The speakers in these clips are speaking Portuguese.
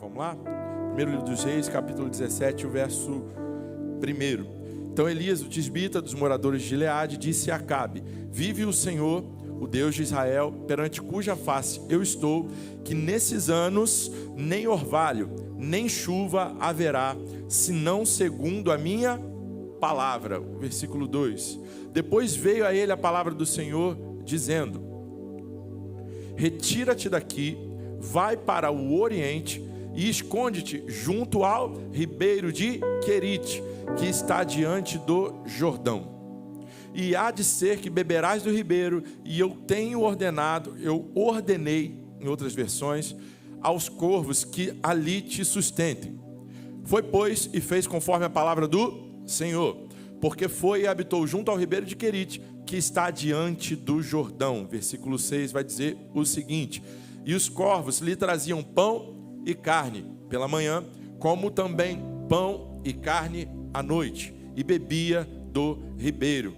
Vamos lá? Primeiro livro dos Reis, capítulo 17, o verso 1. Então Elias, o tisbita dos moradores de Gileade, disse a Acabe: vive o Senhor, o Deus de Israel, perante cuja face eu estou, que nesses anos nem orvalho, nem chuva haverá, senão segundo a minha palavra. Versículo 2. Depois veio a ele a palavra do Senhor, dizendo: retira-te daqui, vai para o oriente e esconde-te junto ao ribeiro de Querite, que está diante do Jordão. E há de ser que beberás do ribeiro, e eu ordenei, em outras versões, aos corvos que ali te sustentem. Foi, pois, e fez conforme a palavra do Senhor, porque foi e habitou junto ao ribeiro de Querite, que está diante do Jordão. Versículo 6 vai dizer o seguinte: e os corvos lhe traziam pão e carne pela manhã, como também pão e carne à noite, e bebia do ribeiro.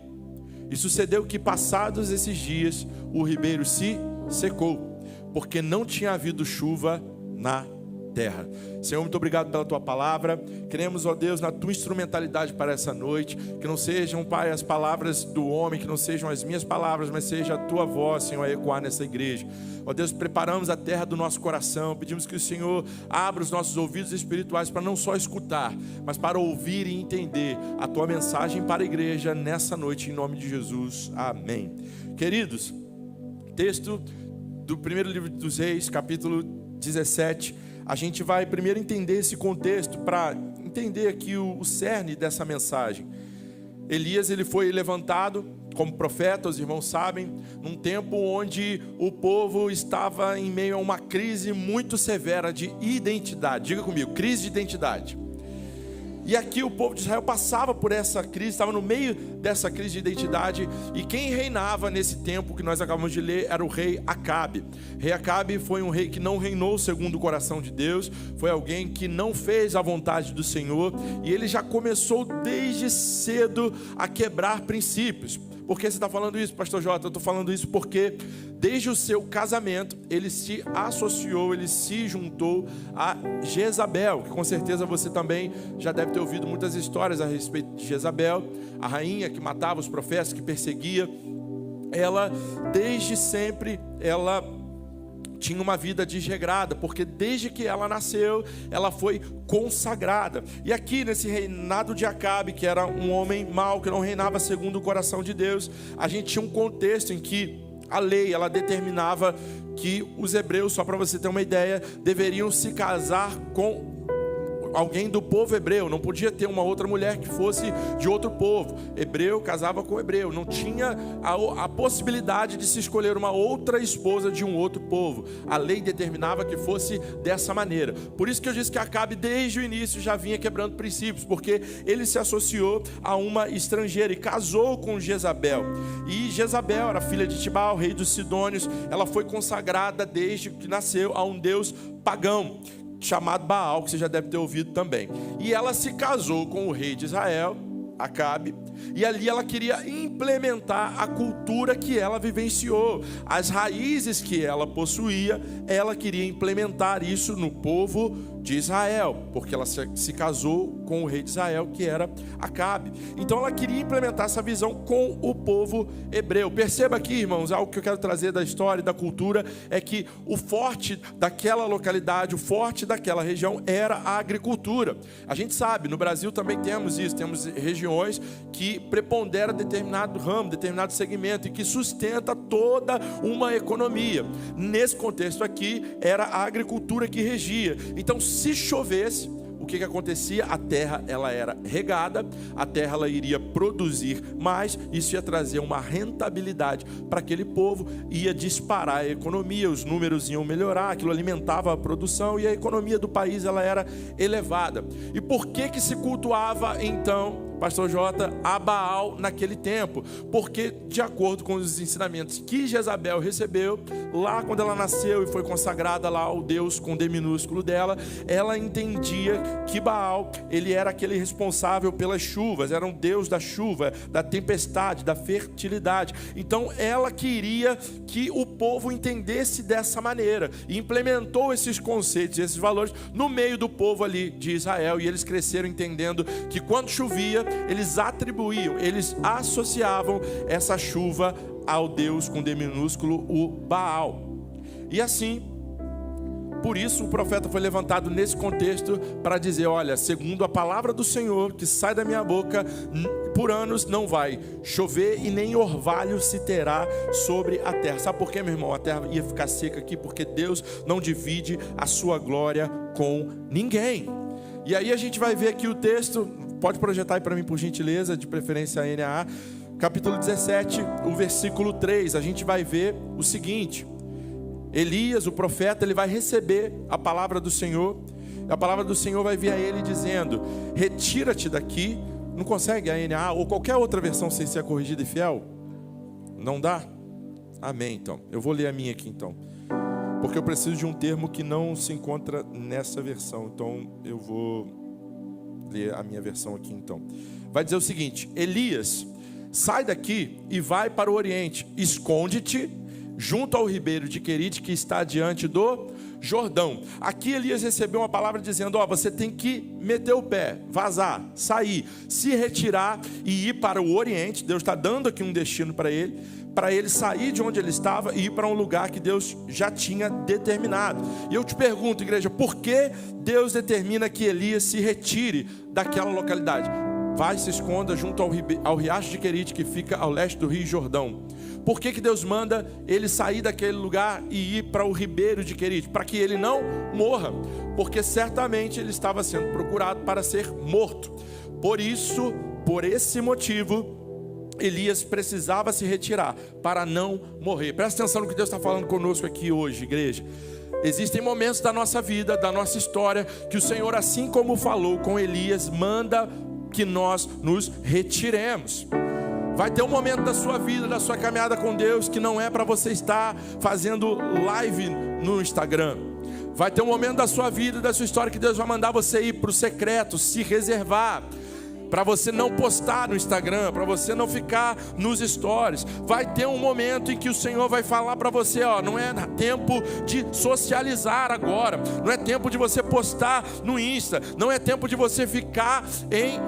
E sucedeu que, passados esses dias, o ribeiro se secou, porque não tinha havido chuva na terra. Senhor, muito obrigado pela tua palavra. Queremos, ó Deus, na tua instrumentalidade para essa noite, que não sejam, Pai, as palavras do homem, que não sejam as minhas palavras, mas seja a tua voz, Senhor, a ecoar nessa igreja. Ó Deus, preparamos a terra do nosso coração, pedimos que o Senhor abra os nossos ouvidos espirituais para não só escutar, mas para ouvir e entender a tua mensagem para a igreja nessa noite, em nome de Jesus, amém. Queridos, texto do primeiro livro dos Reis, capítulo 17. A gente vai primeiro entender esse contexto para entender aqui o cerne dessa mensagem. Elias, ele foi levantado como profeta, os irmãos sabem, num tempo onde o povo estava em meio a uma crise muito severa de identidade. Diga comigo, crise de identidade. E aqui o povo de Israel passava por essa crise, estava no meio dessa crise de identidade. E quem reinava nesse tempo que nós acabamos de ler era o rei Acabe. Rei Acabe foi um rei que não reinou segundo o coração de Deus. Foi alguém que não fez a vontade do Senhor. E ele já começou desde cedo a quebrar princípios. Por que você está falando isso, pastor Jota? Eu estou falando isso porque desde o seu casamento ele se associou, ele se juntou a Jezabel, que com certeza você também já deve ter ouvido muitas histórias a respeito de Jezabel, a rainha que matava os profetas, que perseguia. Ela, desde sempre, ela tinha uma vida desregrada, porque desde que ela nasceu, ela foi consagrada. E aqui nesse reinado de Acabe, que era um homem mau, que não reinava segundo o coração de Deus, a gente tinha um contexto em que a lei, ela determinava que os hebreus, só para você ter uma ideia, deveriam se casar com alguém do povo hebreu. Não podia ter uma outra mulher que fosse de outro povo. Hebreu casava com hebreu. Não tinha a possibilidade de se escolher uma outra esposa de um outro povo. A lei determinava que fosse dessa maneira. Por isso que eu disse que Acabe desde o início já vinha quebrando princípios, porque ele se associou a uma estrangeira e casou com Jezabel. E Jezabel era filha de Tibal, rei dos Sidônios. Ela foi consagrada desde que nasceu a um deus pagão chamado Baal, que você já deve ter ouvido também. E ela se casou com o rei de Israel, Acabe, e ali ela queria implementar a cultura que ela vivenciou, as raízes que ela possuía. Ela queria implementar isso no povo de Israel, porque ela se casou com o rei de Israel, que era Acabe. Então ela queria implementar essa visão com o povo hebreu. Perceba aqui, irmãos, algo que eu quero trazer da história e da cultura é que o forte daquela localidade, o forte daquela região era a agricultura. A gente sabe, no Brasil também temos isso, temos regiões que prepondera determinado ramo, determinado segmento e que sustenta toda uma economia. Nesse contexto aqui, era a agricultura que regia. Então, se chovesse, o que acontecia? A terra, ela era regada, a terra, ela iria produzir mais, isso ia trazer uma rentabilidade para aquele povo, ia disparar a economia, os números iam melhorar, aquilo alimentava a produção e a economia do país, ela era elevada. E por que se cultuava então pastor Jota, a Baal naquele tempo, porque de acordo com os ensinamentos que Jezabel recebeu, lá quando ela nasceu e foi consagrada lá ao Deus com D minúsculo dela, ela entendia que Baal, ele era aquele responsável pelas chuvas, era um Deus da chuva, da tempestade, da fertilidade. Então ela queria que o povo entendesse dessa maneira, e implementou esses conceitos, esses valores no meio do povo ali de Israel, e eles cresceram entendendo que quando chovia, eles atribuíam, eles associavam essa chuva ao Deus com D minúsculo, o Baal. E assim, por isso o profeta foi levantado nesse contexto para dizer: olha, segundo a palavra do Senhor que sai da minha boca, por anos não vai chover e nem orvalho se terá sobre a terra. Sabe por quê, meu irmão? A terra ia ficar seca aqui porque Deus não divide a sua glória com ninguém. E aí a gente vai ver aqui o texto, pode projetar aí para mim por gentileza, de preferência a NAA, capítulo 17, o versículo 3, a gente vai ver o seguinte: Elias, o profeta, ele vai receber a palavra do Senhor, a palavra do Senhor vai vir a ele dizendo: retira-te daqui. Não consegue a NAA ou qualquer outra versão sem ser corrigida e fiel? Não dá? Amém, então. Eu vou ler a minha aqui então, porque eu preciso de um termo que não se encontra nessa versão. Então eu vou ler a minha versão aqui então. Vai dizer o seguinte: Elias, sai daqui e vai para o oriente, esconde-te junto ao ribeiro de Querite, que está diante do Jordão. Aqui Elias recebeu uma palavra dizendo: ó, você tem que meter o pé, vazar, sair, se retirar e ir para o oriente. Deus está dando aqui um destino para ele sair de onde ele estava e ir para um lugar que Deus já tinha determinado. E eu te pergunto, igreja, por que Deus determina que Elias se retire daquela localidade? Vai, se esconda junto ao riacho de Querite, que fica ao leste do rio Jordão. Por que Deus manda ele sair daquele lugar e ir para o ribeiro de Querite? Para que ele não morra, porque certamente ele estava sendo procurado para ser morto. Por isso, por esse motivo, Elias precisava se retirar para não morrer. Presta atenção no que Deus está falando conosco aqui hoje, igreja. Existem momentos da nossa vida, da nossa história, que o Senhor, assim como falou com Elias, manda que nós nos retiremos. Vai ter um momento da sua vida, da sua caminhada com Deus, que não é para você estar fazendo live no Instagram. Vai ter um momento da sua vida, da sua história, que Deus vai mandar você ir para o secreto, se reservar, para você não postar no Instagram, para você não ficar nos stories. Vai ter um momento em que o Senhor vai falar para você: ó, não é tempo de socializar agora, não é tempo de você postar no Insta, não é tempo de você ficar em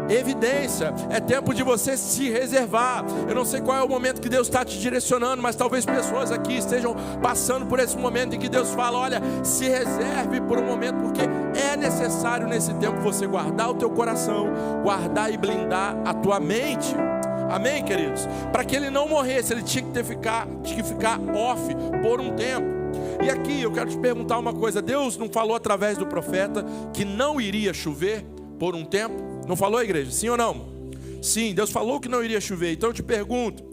evidência, é tempo de você se reservar. Eu não sei qual é o momento que Deus está te direcionando, mas talvez pessoas aqui estejam passando por esse momento em que Deus fala: olha, se reserve por um momento, porque é necessário nesse tempo você guardar o teu coração, guardar e blindar a tua mente. Amém, queridos? Para que ele não morresse, ele tinha que ficar off por um tempo. E aqui eu quero te perguntar uma coisa: Deus não falou através do profeta que não iria chover por um tempo? Não falou, igreja? Sim ou não? Sim, Deus falou que não iria chover. Então eu te pergunto: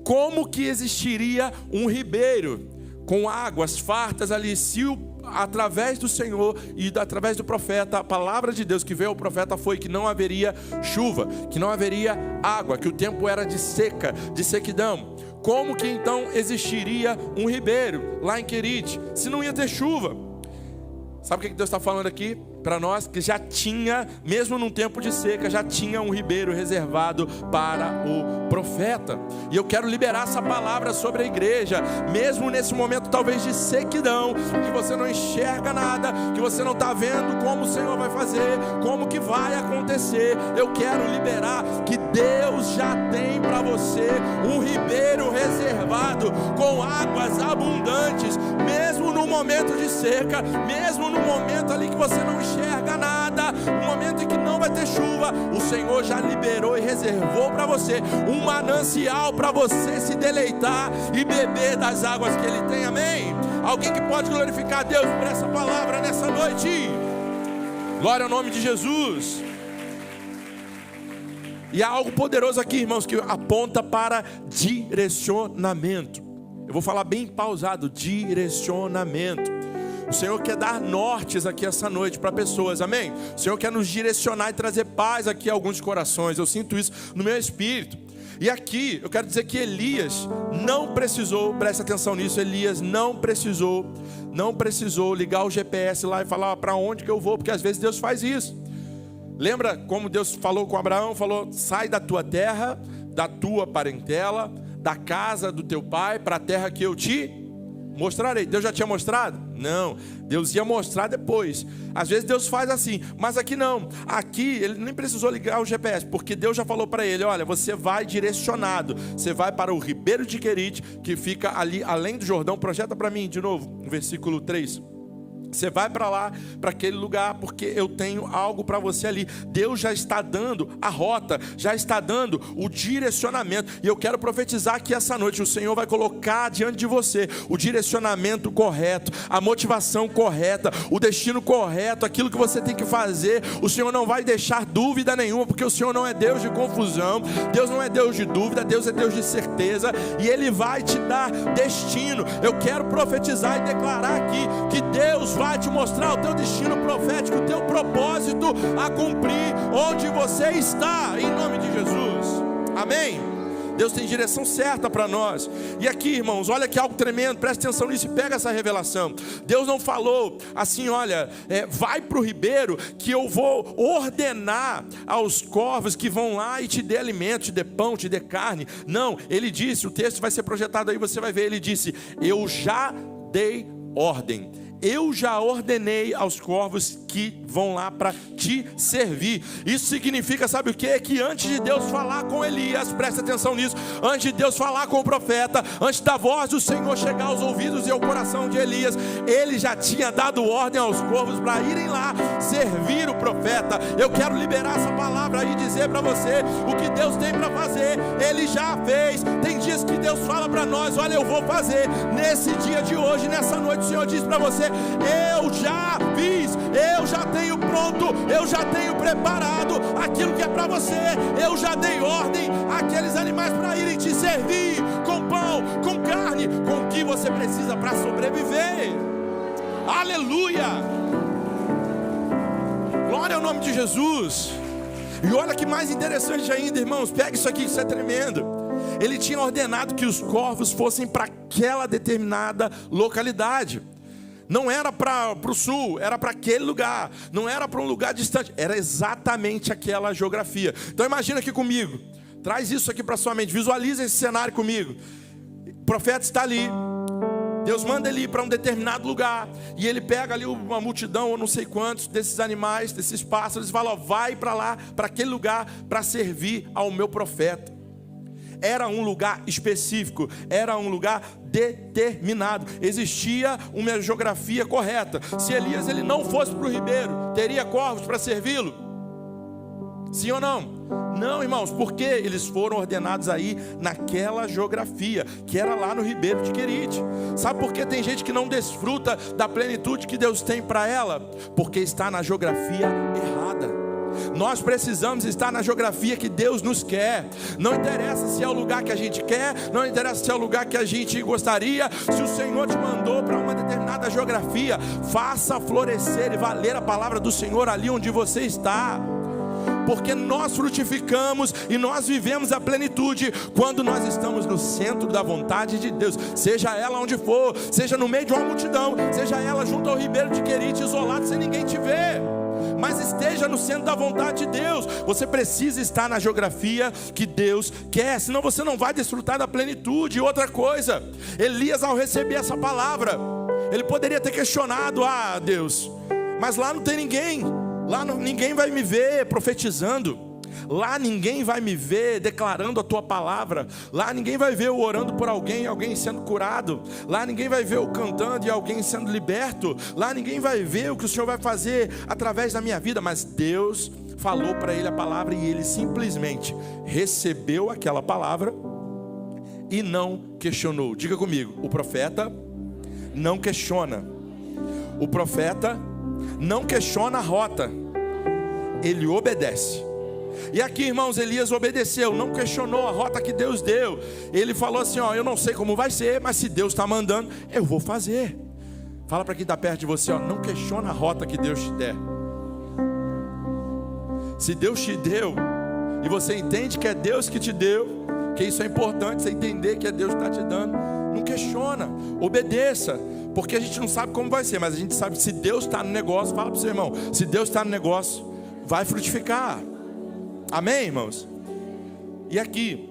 como que existiria um ribeiro com águas fartas ali, se através do Senhor e através do profeta, a palavra de Deus que veio ao profeta foi que não haveria chuva, que não haveria água, que o tempo era de seca, de sequidão? Como que então existiria um ribeiro lá em Querite, se não ia ter chuva? Sabe o que Deus está falando aqui para nós? Que já tinha, mesmo num tempo de seca, já tinha um ribeiro reservado para o profeta. E eu quero liberar essa palavra sobre a igreja, mesmo nesse momento talvez de sequidão, que você não enxerga nada, que você não está vendo como o Senhor vai fazer, como que vai acontecer. Eu quero liberar que Deus já tem para você um ribeiro reservado com águas abundantes, mesmo no momento de seca, mesmo no momento ali que você não enxerga nada, no momento em que não vai ter chuva, o Senhor já liberou e reservou para você um manancial para você se deleitar e beber das águas que Ele tem. Amém? Alguém que pode glorificar a Deus por essa palavra nessa noite? Glória ao nome de Jesus. E há algo poderoso aqui, irmãos, que aponta para direcionamento. Eu vou falar bem pausado: direcionamento. O Senhor quer dar nortes aqui essa noite para pessoas, amém? O Senhor quer nos direcionar e trazer paz aqui a alguns corações. Eu sinto isso no meu espírito. E aqui eu quero dizer que Elias não precisou, preste atenção nisso, Elias não precisou ligar o GPS lá e falar para onde que eu vou, porque às vezes Deus faz isso. Lembra como Deus falou com Abraão? Falou: sai da tua terra, da tua parentela, da casa do teu pai, para a terra que eu te mostrarei. Deus já tinha mostrado? Não, Deus ia mostrar depois. Às vezes Deus faz assim, mas aqui não. Aqui ele nem precisou ligar o GPS, porque Deus já falou para ele: olha, você vai direcionado, você vai para o Ribeiro de Querite, que fica ali além do Jordão. Projeta para mim de novo, no versículo 3. Você vai para lá, para aquele lugar, porque eu tenho algo para você ali. Deus já está dando a rota, já está dando o direcionamento. E eu quero profetizar que essa noite o Senhor vai colocar diante de você o direcionamento correto, a motivação correta, o destino correto, aquilo que você tem que fazer. O Senhor não vai deixar dúvida nenhuma, porque o Senhor não é Deus de confusão, Deus não é Deus de dúvida, Deus é Deus de certeza, e Ele vai te dar destino. Eu quero profetizar e declarar aqui que Deus vai te mostrar o teu destino profético, o teu propósito a cumprir onde você está, em nome de Jesus, amém? Deus tem direção certa para nós. E aqui, irmãos, olha que algo tremendo, presta atenção nisso e pega essa revelação. Deus não falou assim: olha, vai para o ribeiro que eu vou ordenar aos corvos que vão lá e te dê alimento, te dê pão, te dê carne. Não, Ele disse, o texto vai ser projetado aí, você vai ver, Ele disse: eu já dei ordem. Eu já ordenei aos corvos que vão lá para te servir. Isso significa, sabe o que? Que antes de Deus falar com Elias, presta atenção nisso, antes de Deus falar com o profeta, antes da voz do Senhor chegar aos ouvidos e ao coração de Elias, Ele já tinha dado ordem aos corvos para irem lá servir o profeta. Eu quero liberar essa palavra aí e dizer para você o que Deus tem para fazer. Ele já fez. Tem dias que Deus fala para nós: olha, eu vou fazer. Nesse dia de hoje, nessa noite, o Senhor diz para você: eu já fiz, eu já tenho pronto, eu já tenho preparado aquilo que é para você. Eu já dei ordem àqueles animais para irem te servir com pão, com carne, com o que você precisa para sobreviver. Aleluia! Glória ao nome de Jesus. E olha que mais interessante ainda, irmãos, pega isso aqui, isso é tremendo. Ele tinha ordenado que os corvos fossem para aquela determinada localidade. Não era para o sul, era para aquele lugar. Não era para um lugar distante, era exatamente aquela geografia. Então imagina aqui comigo, traz isso aqui para sua mente, visualiza esse cenário comigo. O profeta está ali, Deus manda ele ir para um determinado lugar, e ele pega ali uma multidão, ou não sei quantos, desses animais, desses pássaros, e fala: ó, vai para lá, para aquele lugar, para servir ao meu profeta. Era um lugar específico, era um lugar determinado, existia uma geografia correta. Se Elias ele não fosse para o ribeiro, teria corvos para servi-lo? Sim ou não? Não, irmãos, porque eles foram ordenados aí naquela geografia, que era lá no Ribeiro de Querite. Sabe por que tem gente que não desfruta da plenitude que Deus tem para ela? Porque está na geografia errada. Nós precisamos estar na geografia que Deus nos quer. Não interessa se é o lugar que a gente quer, não interessa se é o lugar que a gente gostaria. Se o Senhor te mandou para uma determinada geografia, faça florescer e valer a palavra do Senhor ali onde você está. Porque nós frutificamos e nós vivemos a plenitude quando nós estamos no centro da vontade de Deus. Seja ela onde for, seja no meio de uma multidão, seja ela junto ao Ribeiro de Querite, isolado sem ninguém te ver, mas esteja no centro da vontade de Deus. Você precisa estar na geografia que Deus quer, senão você não vai desfrutar da plenitude. E outra coisa, Elias, ao receber essa palavra, ele poderia ter questionado: ah, Deus, mas lá não tem ninguém, lá ninguém vai me ver profetizando, lá ninguém vai me ver declarando a tua palavra, lá ninguém vai ver eu orando por alguém, alguém sendo curado, lá ninguém vai ver eu cantando e alguém sendo liberto, lá ninguém vai ver o que o Senhor vai fazer através da minha vida. Mas Deus falou para ele a palavra e ele simplesmente recebeu aquela palavra e não questionou. Diga comigo: o profeta não questiona. O profeta não questiona a rota, ele obedece. E aqui, irmãos, Elias obedeceu, não questionou a rota que Deus deu. Ele falou assim: ó, eu não sei como vai ser, mas se Deus está mandando, eu vou fazer. Fala para quem está perto de você, ó, não questiona a rota que Deus te der. Se Deus te deu, e você entende que é Deus que te deu, que isso é importante, você entender que é Deus que está te dando, não questiona, obedeça, porque a gente não sabe como vai ser, mas a gente sabe que se Deus está no negócio, fala para o seu irmão, se Deus está no negócio, vai frutificar. Amém, irmãos? E aqui,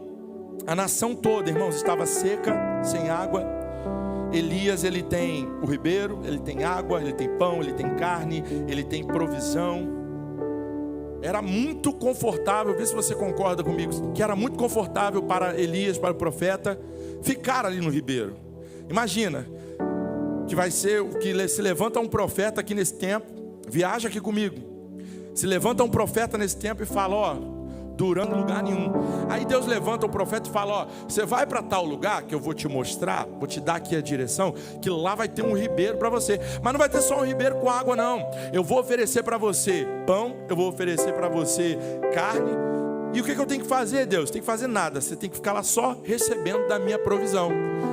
a nação toda, irmãos, estava seca, sem água. Elias, ele tem o ribeiro, ele tem água, ele tem pão, ele tem carne, ele tem provisão. Era muito confortável, vê se você concorda comigo, que era muito confortável para Elias, para o profeta, ficar ali no ribeiro. Imagina, que vai ser, que se levanta um profeta aqui nesse tempo, viaja aqui comigo, se levanta um profeta nesse tempo e fala, ó, durando lugar nenhum. Aí Deus levanta o profeta e fala, ó, você vai para tal lugar que eu vou te mostrar, vou te dar aqui a direção, que lá vai ter um ribeiro para você, mas não vai ter só um ribeiro com água não, eu vou oferecer para você pão, eu vou oferecer para você carne, e o que eu tenho que fazer, Deus? Tem que fazer nada, você tem que ficar lá só recebendo da minha provisão.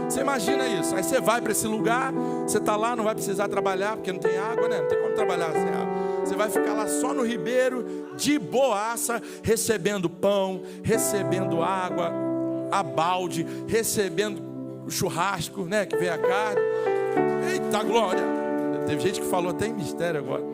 Você imagina isso, aí você vai para esse lugar, você está lá, não vai precisar trabalhar, porque não tem água, né? Não tem como trabalhar sem água. Você vai ficar lá só no ribeiro, de boaça, recebendo pão, recebendo água, a balde, recebendo o churrasco, né? Que vem a carne. Eita glória! Teve gente que falou até em mistério agora.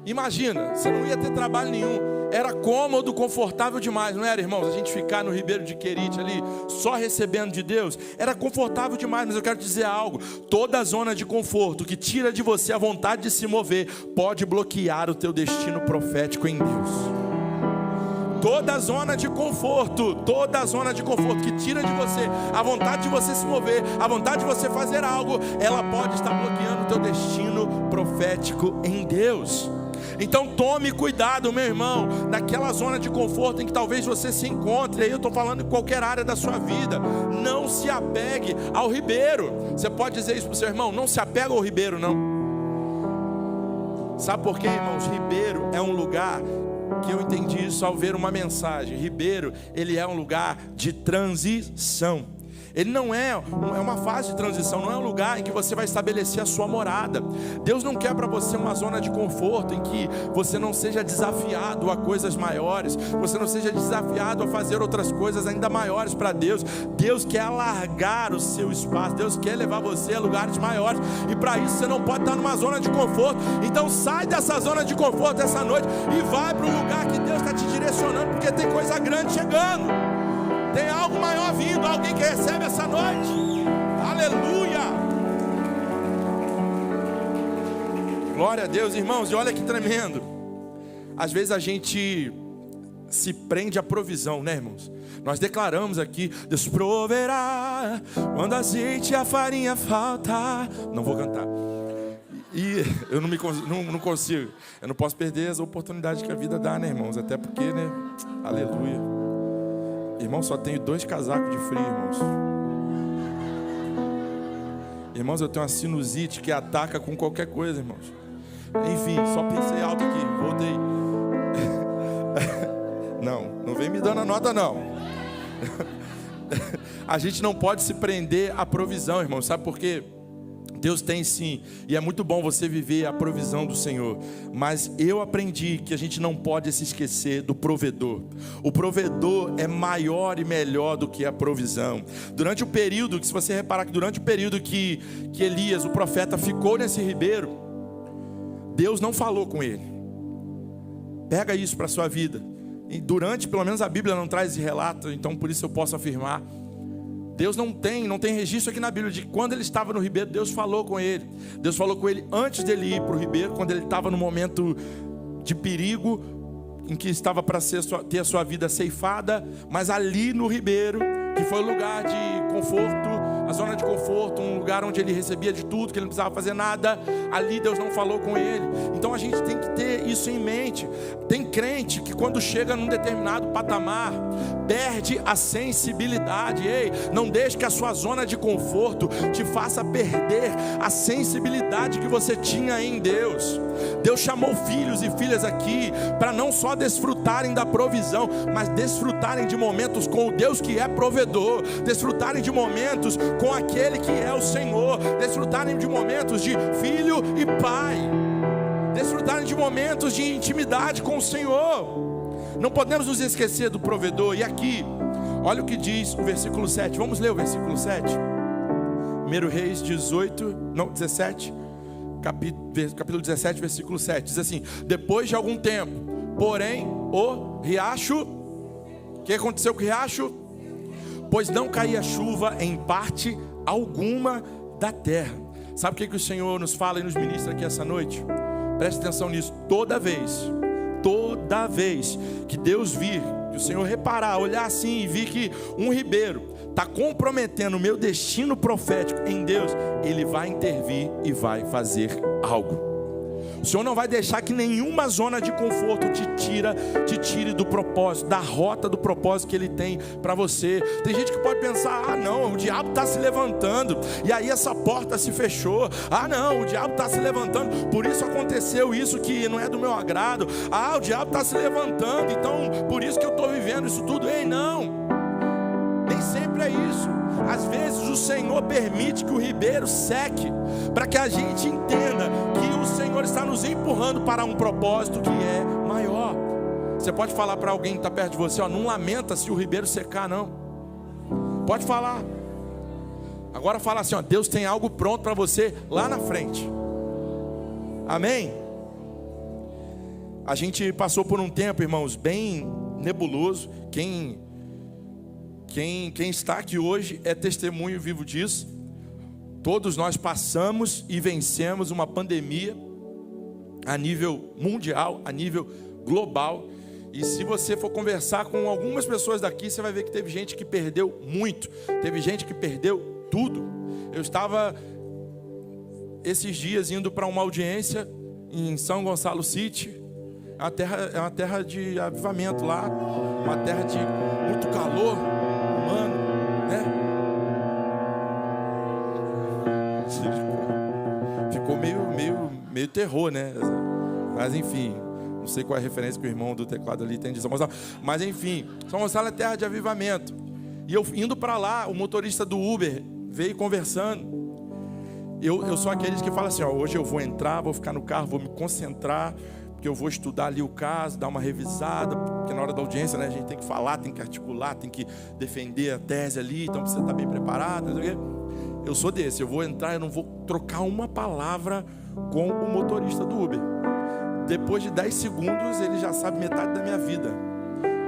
Imagina, você não ia ter trabalho nenhum. Era cômodo, confortável demais, não era, irmãos? A gente ficar no ribeiro de Querite ali, só recebendo de Deus, era confortável demais, mas eu quero dizer algo, toda zona de conforto que tira de você a vontade de se mover, pode bloquear o teu destino profético em Deus. Toda zona de conforto que tira de você a vontade de você se mover, a vontade de você fazer algo, ela pode estar bloqueando o teu destino profético em Deus. Então tome cuidado, meu irmão, naquela zona de conforto em que talvez você se encontre. Aí eu estou falando em qualquer área da sua vida. Não se apegue ao ribeiro. Você pode dizer isso para o seu irmão, não se apega ao ribeiro não. Sabe por quê, irmãos? Ribeiro é um lugar que eu entendi isso ao ver uma mensagem. Ribeiro, ele é um lugar de transição. Ele não é uma fase de transição, não é um lugar em que você vai estabelecer a sua morada. Deus não quer para você uma zona de conforto em que você não seja desafiado a coisas maiores, você não seja desafiado a fazer outras coisas ainda maiores para Deus. Deus quer alargar o seu espaço, Deus quer levar você a lugares maiores, e para isso você não pode estar numa zona de conforto. Então sai dessa zona de conforto essa noite e vai para o lugar que Deus está te direcionando, porque tem coisa grande chegando. Tem algo maior vindo, alguém que recebe essa noite. Aleluia! Glória a Deus, irmãos, e olha que tremendo. Às vezes a gente se prende à provisão, né, irmãos? Nós declaramos aqui, Deus proverá quando azeite e a farinha faltar. Não vou cantar. E eu não consigo. Eu não posso perder as oportunidades que a vida dá, né, irmãos? Até porque, né? Aleluia. Irmão, só tenho 2 casacos de frio, irmãos. Irmãos, eu tenho uma sinusite que ataca com qualquer coisa, irmãos. Enfim, só pensei alto aqui, voltei. Não vem me dando a nota, não. A gente não pode se prender à provisão, irmão. Sabe por quê? Deus tem sim, e é muito bom você viver a provisão do Senhor, mas eu aprendi que a gente não pode se esquecer do provedor. O provedor é maior e melhor do que a provisão. Durante o período, se você reparar que durante o período que Elias, o profeta, ficou nesse ribeiro, Deus não falou com ele. Pega isso para a sua vida. E durante, pelo menos a Bíblia não traz esse relato, então por isso eu posso afirmar. Deus não tem registro aqui na Bíblia de quando ele estava no ribeiro, Deus falou com ele. Deus falou com ele antes dele ir para o ribeiro, quando ele estava no momento de perigo, em que estava para ter a sua vida ceifada. Mas ali no ribeiro, que foi o lugar de conforto, a zona de conforto, um lugar onde ele recebia de tudo, que ele não precisava fazer nada, ali Deus não falou com ele. Então a gente tem que ter isso em mente. Tem crente que quando chega num determinado patamar, perde a sensibilidade. Ei, não deixe que a sua zona de conforto te faça perder a sensibilidade que você tinha em Deus. Deus chamou filhos e filhas aqui para não só desfrutarem da provisão, mas desfrutarem de momentos com o Deus que é provedor, desfrutarem de momentos com aquele que é o Senhor, desfrutarem de momentos de filho e pai, desfrutarem de momentos de intimidade com o Senhor. Não podemos nos esquecer do provedor. E aqui, olha o que diz o versículo 7. Vamos ler o versículo 7. 1 Reis 17, capítulo 17, versículo 7. Diz assim: depois de algum tempo, porém, o riacho... O que aconteceu com o riacho? Pois não caía chuva em parte alguma da terra. Sabe o que o Senhor nos fala e nos ministra aqui essa noite? Preste atenção nisso. Toda vez que Deus vir, que o Senhor reparar, olhar assim e vir que um ribeiro está comprometendo o meu destino profético em Deus, Ele vai intervir e vai fazer algo. O Senhor não vai deixar que nenhuma zona de conforto te tire do propósito, da rota do propósito que Ele tem para você. Tem gente que pode pensar: ah não, o diabo está se levantando, e aí essa porta se fechou. Ah não, o diabo está se levantando, por isso aconteceu isso que não é do meu agrado. Ah, o diabo está se levantando, então por isso que eu estou vivendo isso tudo. Ei, não, nem sempre é isso. Às vezes o Senhor permite que o ribeiro seque, para que a gente entenda que o Senhor está nos empurrando para um propósito que é maior. Você pode falar para alguém que está perto de você: ó, não lamenta se o ribeiro secar, não. Pode falar. Agora fala assim: ó, Deus tem algo pronto para você lá na frente. Amém? A gente passou por um tempo, irmãos, bem nebuloso. Quem está aqui hoje é testemunho vivo disso. Todos nós passamos e vencemos uma pandemia a nível mundial, a nível global. E se você for conversar com algumas pessoas daqui, você vai ver que teve gente que perdeu muito, teve gente que perdeu tudo. Eu estava esses dias indo para uma audiência em São Gonçalo City. É uma terra de avivamento lá, uma terra de muito calor humano, né? Ficou meio terror, né? Mas enfim, não sei qual é a referência que o irmão do teclado ali tem de São Gonçalo. Mas enfim, São Gonçalo é terra de avivamento. E eu indo para lá, o motorista do Uber veio conversando. Eu sou aqueles que falam assim: ó, hoje eu vou entrar, vou ficar no carro, vou me concentrar, porque eu vou estudar ali o caso, dar uma revisada, porque na hora da audiência, né, a gente tem que falar, tem que articular, tem que defender a tese ali, então precisa estar bem preparado, não sei o quê. Eu sou desse, eu vou entrar, eu não vou trocar uma palavra com o motorista do Uber. Depois de 10 segundos, ele já sabe metade da minha vida,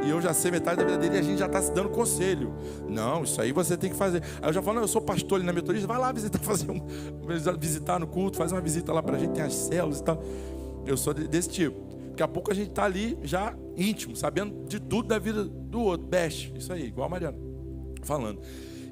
e eu já sei metade da vida dele, e a gente já está se dando conselho. Não, isso aí você tem que fazer. Aí eu já falo: não, eu sou pastor ali na metodista, vai lá visitar no culto, faz uma visita lá para a gente, tem as células e tal. Eu sou desse tipo. Daqui a pouco a gente está ali já íntimo, sabendo de tudo da vida do outro. Best, isso aí, igual a Mariana falando.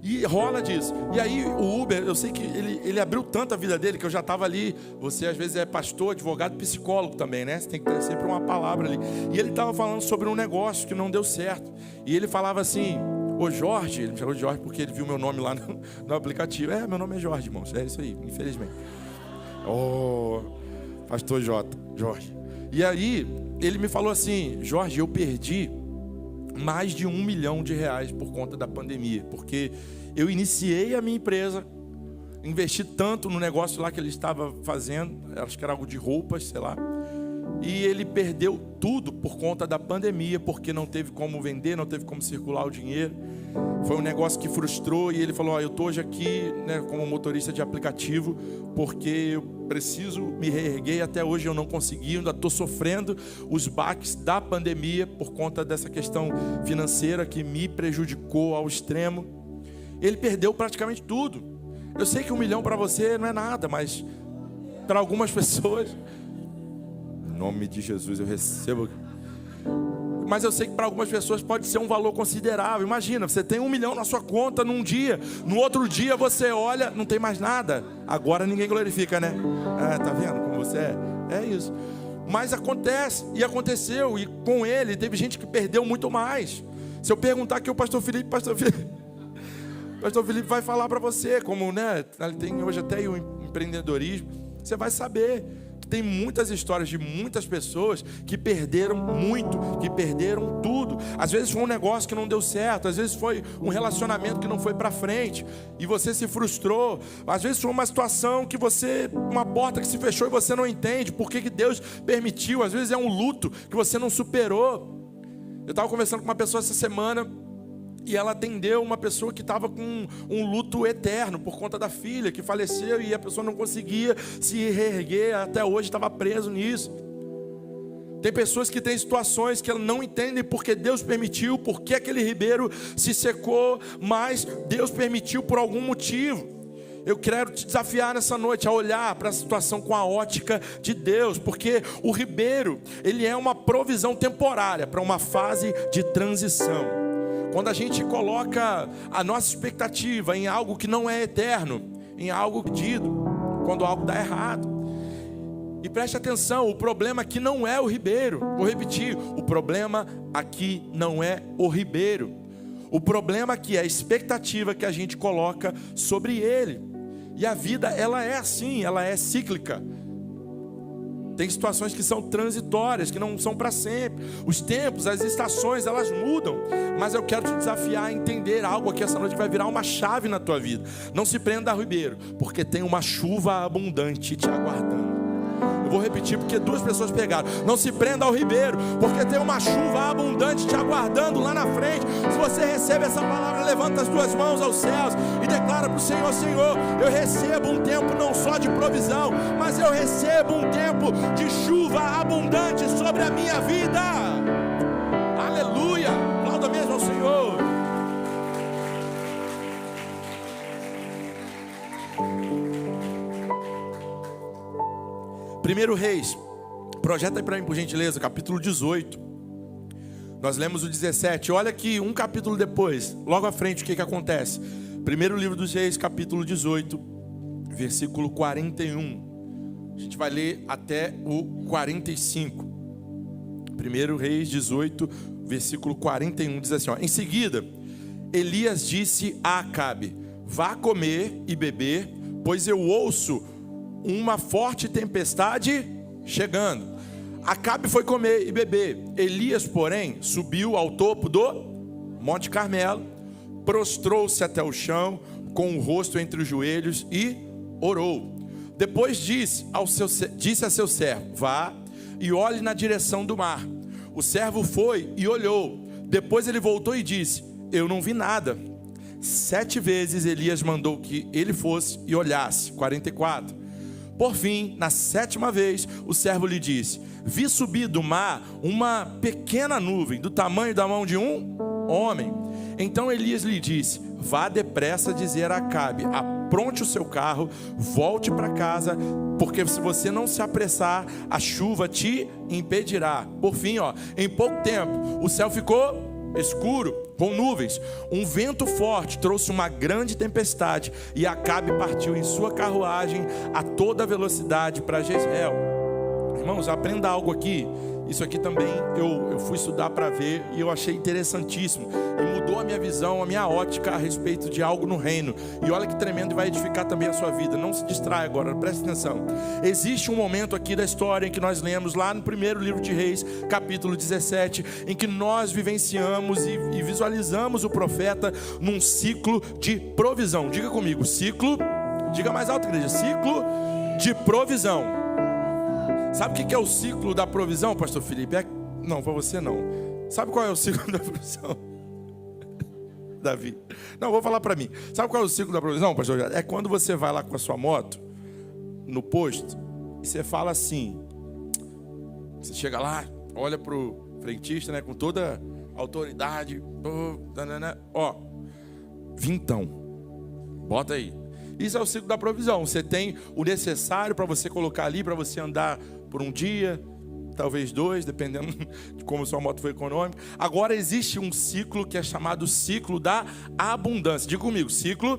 E rola disso. E aí o Uber, eu sei que ele abriu tanto a vida dele que eu já estava ali. Você às vezes é pastor, advogado, psicólogo também, né? Você tem que ter sempre uma palavra ali. E ele estava falando sobre um negócio que não deu certo. E ele falava assim: ô Jorge, ele me chamou de Jorge porque ele viu meu nome lá no aplicativo. É, meu nome é Jorge, irmãos. É isso aí, infelizmente. Oh, pastor Jorge. E aí ele me falou assim: Jorge, eu perdi mais de R$1 milhão por conta da pandemia, porque eu iniciei a minha empresa, investi tanto no negócio lá que ele estava fazendo, acho que era algo de roupas, sei lá, e ele perdeu tudo por conta da pandemia, porque não teve como vender, não teve como circular o dinheiro. Foi um negócio que frustrou, e ele falou: ó, eu estou hoje aqui, né, como motorista de aplicativo, porque eu preciso me reerguer, até hoje eu não consegui, ainda estou sofrendo os baques da pandemia por conta dessa questão financeira que me prejudicou ao extremo. Ele perdeu praticamente tudo. Eu sei que R$1 milhão para você não é nada, mas para algumas pessoas, em nome de Jesus eu recebo. Mas eu sei que para algumas pessoas pode ser um valor considerável. Imagina, você tem R$1 milhão na sua conta num dia, no outro dia você olha, não tem mais nada. Agora ninguém glorifica, né? Ah, tá vendo como você é? É isso. Mas acontece, e aconteceu, e com ele teve gente que perdeu muito mais. Se eu perguntar aqui o pastor Felipe vai falar para você, como, né, ele tem hoje até o empreendedorismo, você vai saber tem muitas histórias de muitas pessoas que perderam muito, que perderam tudo. Às vezes foi um negócio que não deu certo, às vezes foi um relacionamento que não foi para frente e você se frustrou. Às vezes foi uma situação que uma porta que se fechou e você não entende por que Deus permitiu. Às vezes é um luto que você não superou. Eu estava conversando com uma pessoa essa semana e ela atendeu uma pessoa que estava com um luto eterno por conta da filha que faleceu e a pessoa não conseguia se reerguer, até hoje estava preso nisso. Tem pessoas que têm situações que não entendem porque Deus permitiu, porque aquele ribeiro se secou, mas Deus permitiu por algum motivo. Eu quero te desafiar nessa noite a olhar para a situação com a ótica de Deus, porque o ribeiro, ele é uma provisão temporária para uma fase de transição. Quando a gente coloca a nossa expectativa em algo que não é eterno, em algo perdido, quando algo dá errado. E preste atenção, o problema aqui não é o ribeiro. Vou repetir, o problema aqui não é o ribeiro. O problema aqui é a expectativa que a gente coloca sobre ele. E a vida, ela é assim, ela é cíclica. Tem situações que são transitórias, que não são para sempre. Os tempos, as estações, elas mudam. Mas eu quero te desafiar a entender algo aqui essa noite que vai virar uma chave na tua vida. Não se prenda ao ribeiro, porque tem uma chuva abundante te aguardando. Eu vou repetir porque duas pessoas pegaram. Não se prenda ao ribeiro, porque tem uma chuva abundante te aguardando lá na frente. Se você recebe essa palavra, levanta as duas mãos aos céus e declara para o Senhor: Senhor, eu recebo um tempo não só de provisão, mas eu recebo um tempo de chuva abundante sobre a minha vida. Aleluia! Aplauda mesmo ao Senhor. Primeiro Reis, projeta aí para mim por gentileza, capítulo 18. Nós lemos o 17, olha aqui, um capítulo depois, logo à frente, o que acontece? Primeiro livro dos Reis, capítulo 18, versículo 41. A gente vai ler até o 45. Primeiro Reis 18, versículo 41, diz assim, ó: Em seguida, Elias disse a Acabe: Vá comer e beber, pois eu ouço uma forte tempestade chegando. Acabe foi comer e beber. Elias, porém, subiu ao topo do Monte Carmelo, prostrou-se até o chão, com o rosto entre os joelhos, e orou. Depois disse a seu servo: Vá e olhe na direção do mar. O servo foi e olhou. Depois ele voltou e disse: Eu não vi nada. 7 vezes Elias mandou que ele fosse e olhasse. 44. Por fim, na 7ª vez, o servo lhe disse: Vi subir do mar uma pequena nuvem, do tamanho da mão de um homem. Então Elias lhe disse: Vá depressa dizer a Acabe: apronte o seu carro, volte para casa, porque se você não se apressar, a chuva te impedirá. Por fim, em pouco tempo, o céu ficou escuro, com nuvens. Um vento forte trouxe uma grande tempestade, e Acabe partiu em sua carruagem a toda velocidade para Jezreel. Irmãos, aprenda algo aqui. Isso aqui também eu fui estudar para ver e eu achei interessantíssimo. E mudou a minha visão, a minha ótica a respeito de algo no reino. E olha que tremendo, e vai edificar também a sua vida. Não se distraia agora, preste atenção. Existe um momento aqui da história em que nós lemos lá no primeiro livro de Reis, capítulo 17, em que nós vivenciamos e visualizamos o profeta num ciclo de provisão. Diga comigo, ciclo, diga mais alto, igreja, ciclo de provisão. Sabe o que é o ciclo da provisão, pastor Felipe? Não, para você não. Sabe qual é o ciclo da provisão? Davi. Não, vou falar para mim. Sabe qual é o ciclo da provisão, pastor? É quando você vai lá com a sua moto, no posto, e você fala assim. Você chega lá, olha pro frentista, né, com toda a autoridade. Vintão. Bota aí. Isso é o ciclo da provisão. Você tem o necessário para você colocar ali, para você andar por um dia, talvez 2, dependendo de como sua moto foi econômica. Agora existe um ciclo que é chamado ciclo da abundância. Diga comigo, ciclo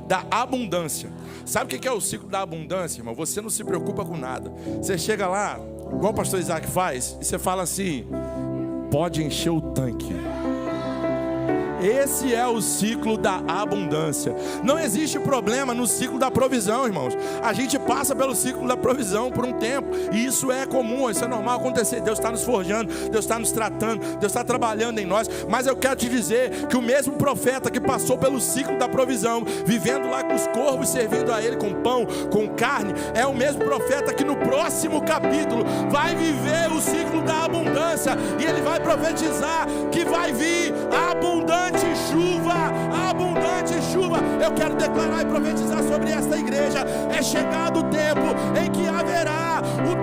da abundância. Sabe o que é o ciclo da abundância, irmão? Você não se preocupa com nada. Você chega lá, igual o pastor Isaac faz, e você fala assim: pode encher o tanque. Esse é o ciclo da abundância. Não existe problema no ciclo da provisão, irmãos. A gente passa pelo ciclo da provisão por um tempo, e isso é comum, isso é normal acontecer. Deus está nos forjando, Deus está nos tratando, Deus está trabalhando em nós. Mas eu quero te dizer que o mesmo profeta que passou pelo ciclo da provisão, vivendo lá com os corvos, servindo a ele com pão, com carne, é o mesmo profeta que no próximo capítulo vai viver o ciclo da abundância, e ele vai profetizar que vai vir abundante chuva, abundante chuva. Eu quero declarar e profetizar sobre esta igreja: é chegado o tempo em que haverá o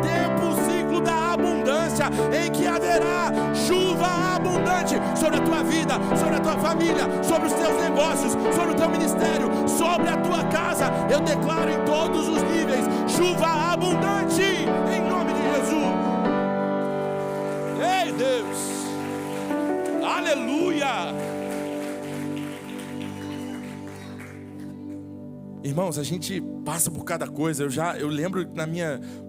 ciclo da abundância, em que haverá chuva abundante sobre a tua vida, sobre a tua família, sobre os teus negócios, sobre o teu ministério, sobre a tua casa. Eu declaro em todos os níveis chuva abundante, em nome de Jesus. Ei, Deus, aleluia. Irmãos, a gente passa por cada coisa. Eu lembro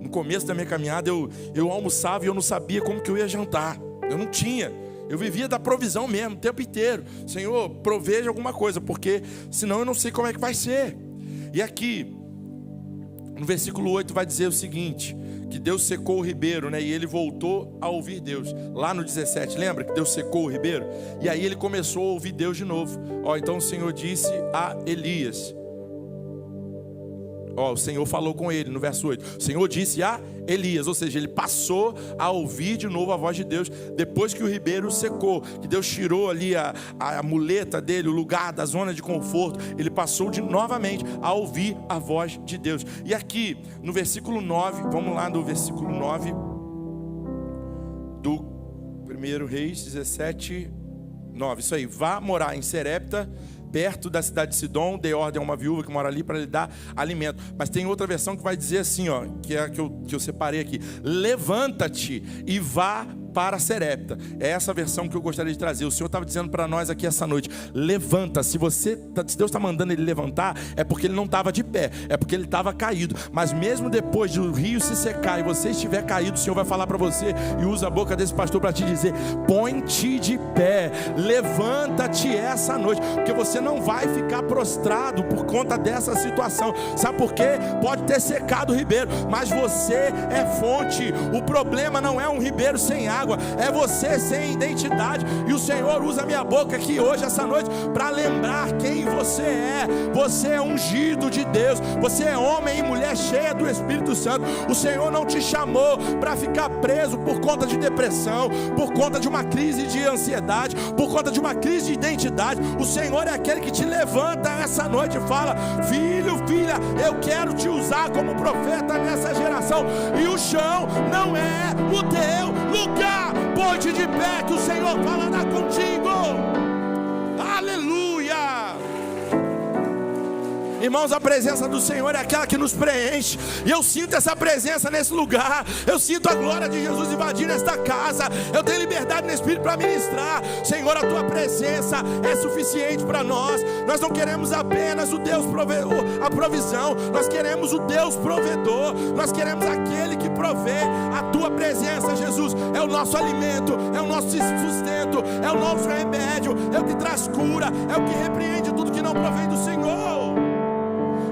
no começo da minha caminhada, eu almoçava e eu não sabia como que eu ia jantar. Eu não tinha. Eu vivia da provisão mesmo, o tempo inteiro. Senhor, proveja alguma coisa, porque senão eu não sei como é que vai ser. E aqui, no versículo 8 vai dizer o seguinte, que Deus secou o ribeiro, né? E ele voltou a ouvir Deus. Lá no 17, lembra que Deus secou o ribeiro? E aí ele começou a ouvir Deus de novo. Então o Senhor disse a Elias... o Senhor falou com ele no verso 8. O Senhor disse a Elias, ou seja, ele passou a ouvir de novo a voz de Deus depois que o ribeiro secou, que Deus tirou ali a muleta dele, o lugar da zona de conforto. Ele passou novamente a ouvir a voz de Deus. E aqui no versículo 9, vamos lá no versículo 9 do 1 Reis 17, 9, isso aí: vá morar em Serepta, perto da cidade de Sidom, dei ordem a uma viúva que mora ali para lhe dar alimento. Mas tem outra versão que vai dizer assim, que é a que eu separei aqui: levanta-te e vá para Serepta. É essa versão que eu gostaria de trazer. O Senhor estava dizendo para nós aqui essa noite: levanta. Se Deus está mandando ele levantar, é porque ele não estava de pé, é porque ele estava caído. Mas mesmo depois do rio se secar e você estiver caído, o Senhor vai falar para você, e usa a boca desse pastor para te dizer: põe-te de pé, levanta-te essa noite, porque você não vai ficar prostrado por conta dessa situação. Sabe por quê? Pode ter secado o ribeiro, mas você é fonte. O problema não é um ribeiro sem água, é você sem identidade. E o Senhor usa a minha boca aqui hoje, essa noite, para lembrar quem você é. Você é ungido de Deus, você é homem e mulher cheia do Espírito Santo. O Senhor não te chamou para ficar preso por conta de depressão, por conta de uma crise de ansiedade, por conta de uma crise de identidade. O Senhor é aquele que te levanta essa noite e fala: filho, filha, eu quero te usar como profeta nessa geração. E o chão não é o teu lugar. Põe-te de pé, que o Senhor falará contigo. Aleluia. Irmãos, a presença do Senhor é aquela que nos preenche. E eu sinto essa presença nesse lugar. Eu sinto a glória de Jesus invadir esta casa. Eu tenho liberdade no Espírito para ministrar. Senhor, a tua presença é suficiente para nós. Nós não queremos apenas o Deus a provisão. Nós queremos o Deus provedor. Nós queremos aquele que provê. A tua presença, Jesus, é o nosso alimento, é o nosso sustento, é o nosso remédio, é o que traz cura, é o que repreende tudo que não provém do Senhor.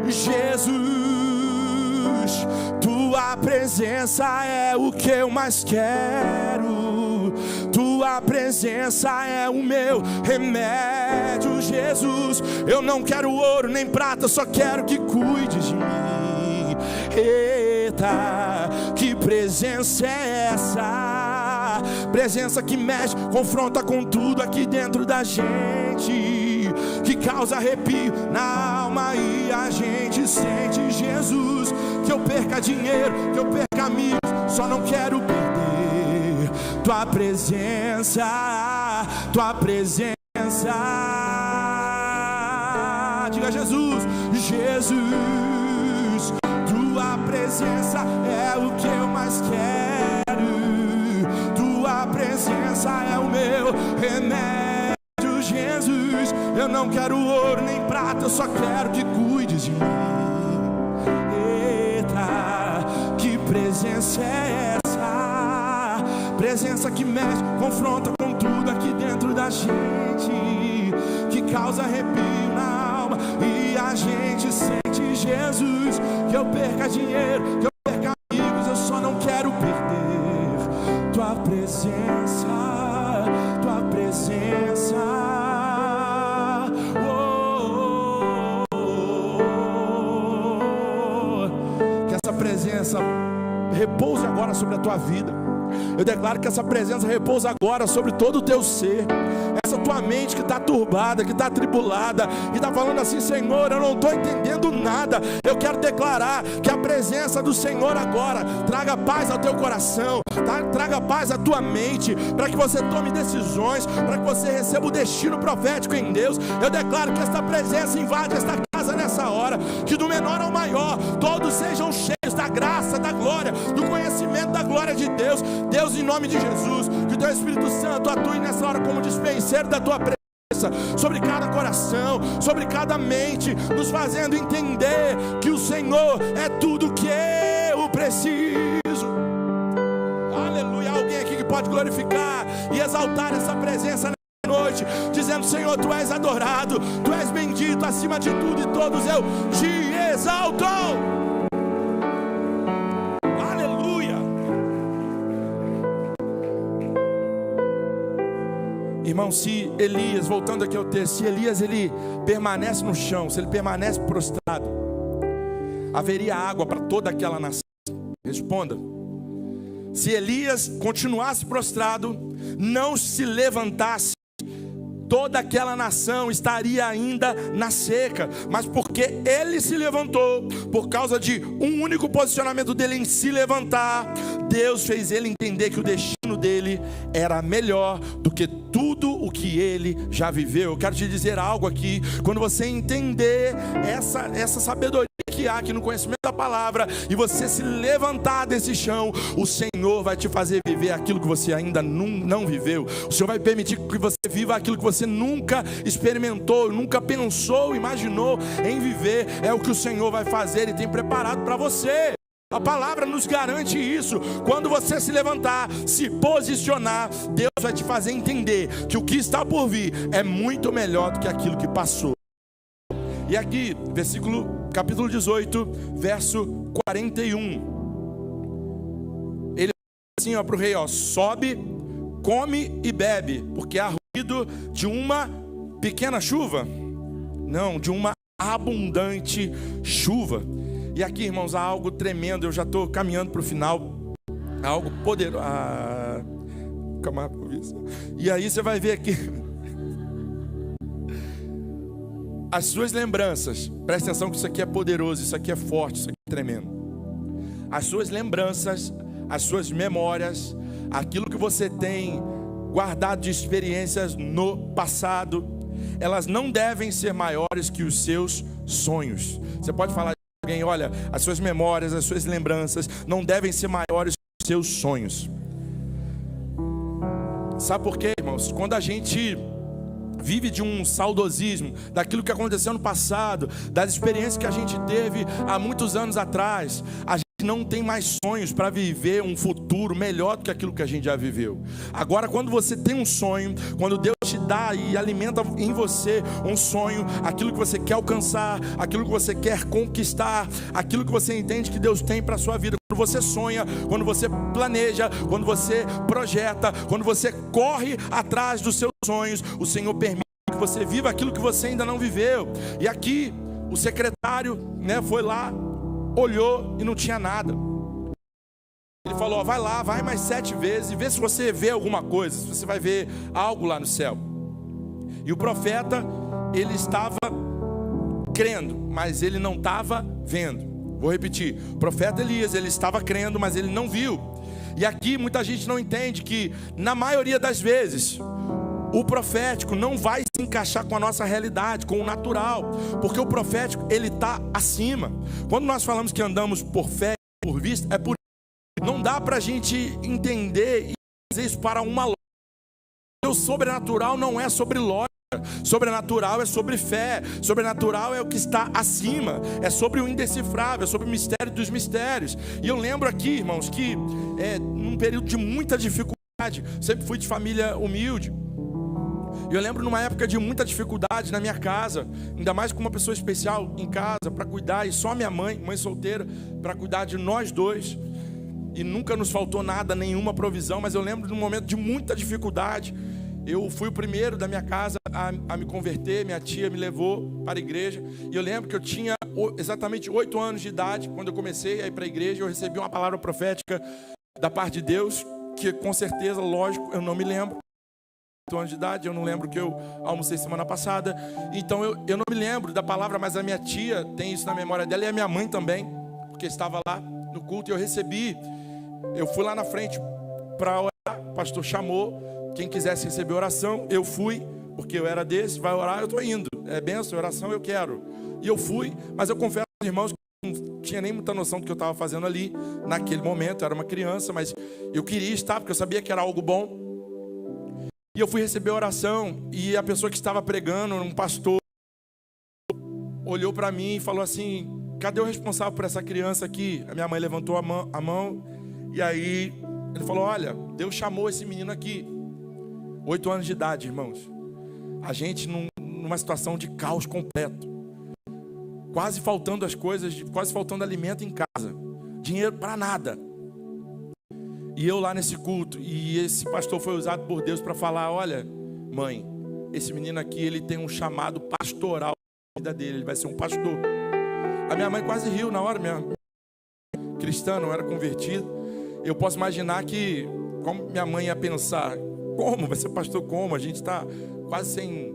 Jesus, tua presença é o que eu mais quero. Tua presença é o meu remédio, Jesus. Eu não quero ouro nem prata, só quero que cuides de mim. Eita, que presença é essa? Presença que mexe, confronta com tudo aqui dentro da gente, que causa arrepio na alma e a gente sente. Jesus, que eu perca dinheiro, que eu perca amigos, só não quero perder tua presença, tua presença. Diga: Jesus, Jesus, tua presença é o que eu mais quero. Tua presença é o meu remédio, Jesus. Eu não quero ouro nem prata, eu só quero que cuides de mim. Eita, que presença é essa? Presença que mexe, confronta com tudo aqui dentro da gente, que causa arrepio na alma. E a gente sente, Jesus, que eu perca dinheiro, que eu perca amigos, eu só não quero perder tua presença, tua presença. Que essa presença repouse agora sobre a tua vida. Eu declaro que essa presença repousa agora sobre todo o teu ser. Essa tua mente que está turbada, que está atribulada, que está falando assim: Senhor, eu não estou entendendo nada. Eu quero declarar que a presença do Senhor agora traga paz ao teu coração, traga paz à tua mente, para que você tome decisões, para que você receba o destino profético em Deus. Eu declaro que esta presença invade esta casa nessa hora, que do menor ao maior, todos sejam cheios da graça, da glória, do conhecimento da glória de Deus. Deus, em nome de Jesus, que o teu Espírito Santo atue nessa hora como dispenseiro da tua presença, sobre cada coração, sobre cada mente, nos fazendo entender que o Senhor é tudo que eu preciso. Aleluia. Alguém aqui que pode glorificar e exaltar essa presença nessa noite, dizendo: Senhor, tu és adorado, tu és bendito acima de tudo e todos, eu te exalto. Irmão, se Elias, voltando aqui ao texto, se Elias ele permanece no chão, se ele permanece prostrado, haveria água para toda aquela nação? Responda. Se Elias continuasse prostrado, não se levantasse, toda aquela nação estaria ainda na seca. Mas porque ele se levantou, por causa de um único posicionamento dele em se levantar, Deus fez ele entender que o destino dele era melhor do que tudo o que ele já viveu. Eu quero te dizer algo aqui: quando você entender essa sabedoria que há aqui no conhecimento da palavra, e você se levantar desse chão, o Senhor vai te fazer viver aquilo que você ainda não viveu. O Senhor vai permitir que você viva aquilo que você nunca experimentou, nunca pensou, imaginou em viver. É o que o Senhor vai fazer e tem preparado para você. A palavra nos garante isso. Quando você se levantar, se posicionar, Deus vai te fazer entender que o que está por vir é muito melhor do que aquilo que passou. E aqui, capítulo 18, verso 41. Ele diz assim para o rei: sobe, come e bebe, porque há ruído de uma pequena chuva, não, de uma abundante chuva. E aqui, irmãos, há algo tremendo. Eu já estou caminhando para o final. Há algo poderoso. E aí você vai ver aqui as suas lembranças. Presta atenção que isso aqui é poderoso, isso aqui é forte, isso aqui é tremendo. As suas lembranças, as suas memórias, aquilo que você tem guardado de experiências no passado, elas não devem ser maiores que os seus sonhos. Você pode falar de alguém: olha, as suas memórias, as suas lembranças não devem ser maiores que os seus sonhos. Sabe por quê, irmãos? Quando a gente vive de um saudosismo daquilo que aconteceu no passado, das experiências que a gente teve há muitos anos atrás, a gente não tem mais sonhos para viver um futuro melhor do que aquilo que a gente já viveu. Agora, quando você tem um sonho, quando Deus te dá e alimenta em você um sonho, aquilo que você quer alcançar, aquilo que você quer conquistar, aquilo que você entende que Deus tem para a sua vida, quando você sonha, quando você planeja, quando você projeta, quando você corre atrás dos seus sonhos, o Senhor permite que você viva aquilo que você ainda não viveu. E aqui o secretário, foi lá, olhou e não tinha nada. Ele falou: vai lá, vai mais 7 vezes e vê se você vê alguma coisa, se você vai ver algo lá no céu. E o profeta, ele estava crendo, mas ele não estava vendo. Vou repetir: o profeta Elias, ele estava crendo, mas ele não viu. E aqui muita gente não entende que, na maioria das vezes, o profético não vai se encaixar com a nossa realidade, com o natural, porque o profético, ele está acima. Quando nós falamos que andamos por fé, por vista, é por isso. Não dá para a gente entender e fazer isso para uma lógica. O sobrenatural não é sobre lógica. Sobrenatural é sobre fé. Sobrenatural é o que está acima. É sobre o indecifrável, é sobre o mistério dos mistérios. E eu lembro aqui, irmãos, que num período de muita dificuldade, sempre fui de família humilde, E eu lembro numa época de muita dificuldade na minha casa, ainda mais com uma pessoa especial em casa para cuidar, e só minha mãe solteira, para cuidar de nós dois. E nunca nos faltou nada, nenhuma provisão, mas eu lembro de um momento de muita dificuldade. Eu fui o primeiro da minha casa a me converter, minha tia me levou para a igreja. E eu lembro que eu tinha exatamente 8 anos de idade, quando eu comecei a ir para a igreja, eu recebi uma palavra profética da parte de Deus, que com certeza, lógico, eu não me lembro. 8 anos de idade, eu não lembro que eu almocei semana passada. Então eu não me lembro da palavra, mas a minha tia tem isso na memória dela, e a minha mãe também, porque estava lá no culto, e eu recebi. Eu fui lá na frente para orar, o pastor chamou. Quem quisesse receber oração, eu fui, porque eu era desse, vai orar, eu estou indo. É bênção, oração, eu quero. E eu fui, mas eu confesso aos irmãos que não tinha nem muita noção do que eu estava fazendo ali, naquele momento. Eu era uma criança, mas eu queria estar, porque eu sabia que era algo bom. E eu fui receber oração, e a pessoa que estava pregando, um pastor, olhou para mim e falou assim: cadê o responsável por essa criança aqui? A minha mãe levantou a mão, e aí ele falou: olha, Deus chamou esse menino aqui. 8 anos de idade, irmãos. A gente numa situação de caos completo. Quase faltando as coisas, quase faltando alimento em casa. Dinheiro para nada. E eu lá nesse culto, e esse pastor foi usado por Deus para falar: olha, mãe, esse menino aqui, ele tem um chamado pastoral na vida dele, ele vai ser um pastor. A minha mãe quase riu na hora, minha cristã, não era convertida. Eu posso imaginar que, como minha mãe ia pensar: como? Vai ser pastor como? A gente está quase sem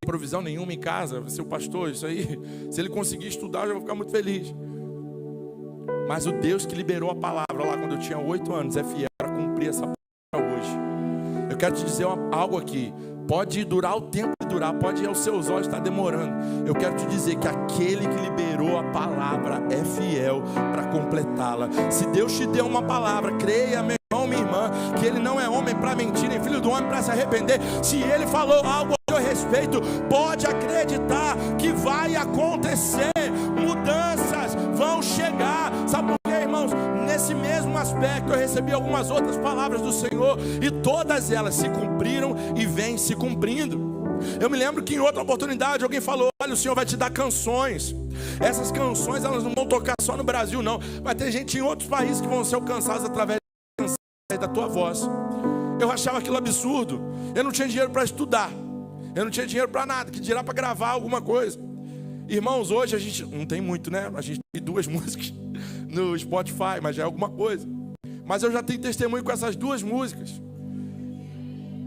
provisão nenhuma em casa. Vai ser o pastor, isso aí. Se ele conseguir estudar, eu já vou ficar muito feliz. Mas o Deus que liberou a palavra lá quando eu tinha 8 anos é fiel para cumprir essa palavra hoje. Eu quero te dizer algo aqui. Pode durar o tempo que durar, pode aos seus olhos estar demorando. Eu quero te dizer que aquele que liberou a palavra é fiel para completá-la. Se Deus te deu uma palavra, creia, meu irmão, minha irmã, que Ele não é homem para mentir, nem filho do homem para se arrepender. Se Ele falou algo a seu respeito, pode acreditar que vai acontecer. Mudanças vão chegar. Sabe por quê, irmãos? Nesse mesmo aspecto eu recebi algumas outras palavras do Senhor, e todas elas se cumpriram e vêm se cumprindo. Eu me lembro que em outra oportunidade alguém falou: olha, o Senhor vai te dar canções. Essas canções, elas não vão tocar só no Brasil não, vai ter gente em outros países que vão ser alcançados através da tua voz. Eu achava aquilo absurdo. Eu não tinha dinheiro para estudar, eu não tinha dinheiro para nada, que dirá para gravar alguma coisa. Irmãos, hoje a gente não tem muito, né? A gente tem 2 músicas no Spotify, mas já é alguma coisa. Mas eu já tenho testemunho com essas 2 músicas.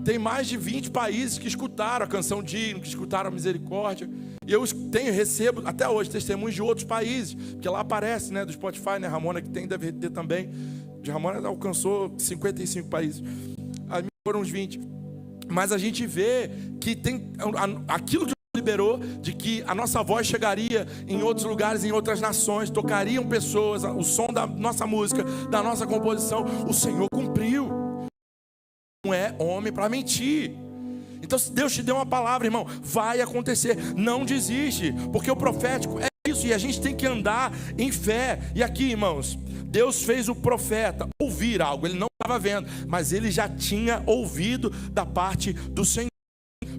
Tem mais de 20 países que escutaram a canção Digno, que escutaram a Misericórdia. E eu recebo até hoje testemunhos de outros países, porque lá aparece, né, do Spotify, né? Ramona que tem, deve ter também. De Ramona alcançou 55 países. A minha foram uns 20. Mas a gente vê que tem aquilo que liberou, de que a nossa voz chegaria em outros lugares, em outras nações, tocariam pessoas, o som da nossa música, da nossa composição, o Senhor cumpriu. Não é homem para mentir. Então, se Deus te deu uma palavra, irmão, vai acontecer. Não desiste, porque o profético é isso, e a gente tem que andar em fé. E aqui, irmãos, Deus fez o profeta ouvir algo. Ele não estava vendo, mas ele já tinha ouvido da parte do Senhor.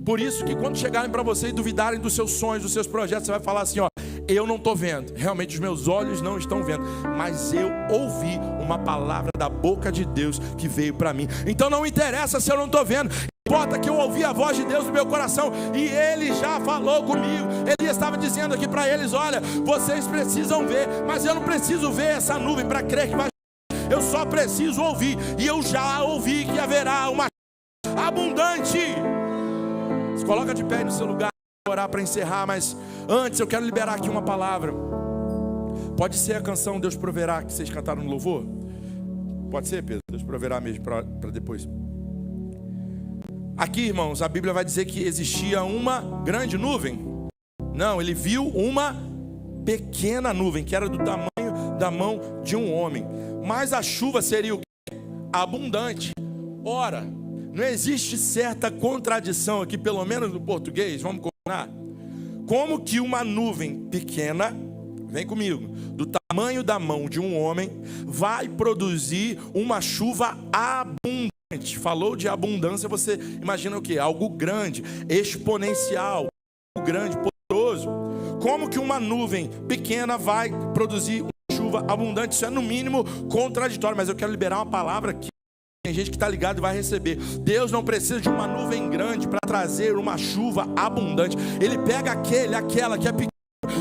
Por isso que quando chegarem para você e duvidarem dos seus sonhos, dos seus projetos, você vai falar assim: ó, eu não estou vendo, realmente os meus olhos não estão vendo, mas eu ouvi uma palavra da boca de Deus que veio para mim. Então não interessa se eu não estou vendo, importa que eu ouvi a voz de Deus no meu coração, e Ele já falou comigo. Ele estava dizendo aqui para eles: olha, vocês precisam ver, mas eu não preciso ver essa nuvem para crer que vai. Eu só preciso ouvir, e eu já ouvi que haverá uma abundante. Se coloca de pé no seu lugar, vou orar para encerrar, mas antes eu quero liberar aqui uma palavra. Pode ser a canção Deus Proverá, que vocês cantaram no louvor? Pode ser, Pedro? Deus Proverá mesmo, para depois. Aqui, irmãos, a Bíblia vai dizer que existia uma grande nuvem. Não, ele viu uma pequena nuvem, que era do tamanho da mão de um homem. Mas a chuva seria o quê? Abundante. Ora, não existe certa contradição aqui, pelo menos no português, vamos combinar? Como que uma nuvem pequena, vem comigo, do tamanho da mão de um homem, vai produzir uma chuva abundante? Falou de abundância, você imagina o quê? Algo grande, exponencial, algo grande, poderoso. Como que uma nuvem pequena vai produzir uma chuva abundante? Isso é no mínimo contraditório, mas eu quero liberar uma palavra aqui. Tem gente que está ligado e vai receber. Deus não precisa de uma nuvem grande para trazer uma chuva abundante. Ele pega aquela que é pequena,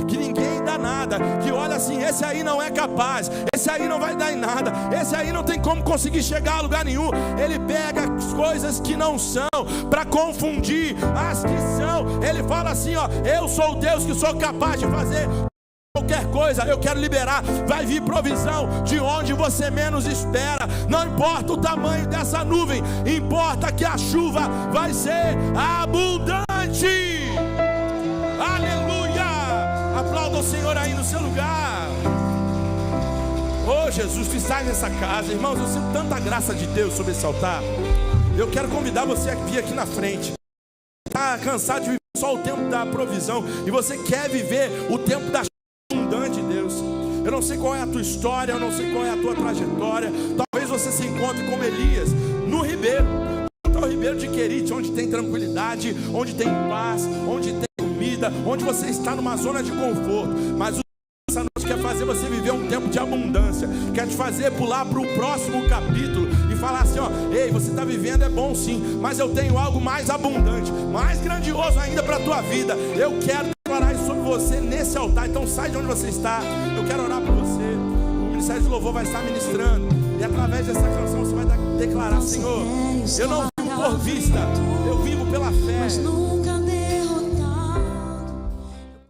que ninguém dá nada, que olha assim, esse aí não é capaz, esse aí não vai dar em nada, esse aí não tem como conseguir chegar a lugar nenhum. Ele pega as coisas que não são para confundir as que são. Ele fala assim, ó, eu sou o Deus que sou capaz de fazer qualquer coisa. Eu quero liberar, vai vir provisão de onde você menos espera. Não importa o tamanho dessa nuvem, importa que a chuva vai ser abundante. Aplauda o Senhor aí no seu lugar. Oh Jesus, tu estás nessa casa. Irmãos, eu sinto tanta graça de Deus sobre esse altar. Eu quero convidar você a vir aqui na frente. Está cansado de viver só o tempo da provisão e você quer viver o tempo da abundante de Deus. Eu não sei qual é a tua história, eu não sei qual é a tua trajetória. Talvez você se encontre como Elias no Ribeiro, o Ribeiro de Querite, onde tem tranquilidade, onde tem paz, onde tem comida, onde você está numa zona de conforto. Mas essa noite quer fazer você viver um tempo de abundância, quer te fazer pular para o próximo capítulo e falar assim, ó, ei, você está vivendo, é bom sim, mas eu tenho algo mais abundante, mais grandioso ainda para a tua vida. Eu quero declarar isso sobre você nesse altar. Então sai de onde você está, eu quero orar por você. O Ministério de Louvor vai estar ministrando, e através dessa canção você vai declarar, Senhor, eu não vivo por vista, eu vivo pela fé.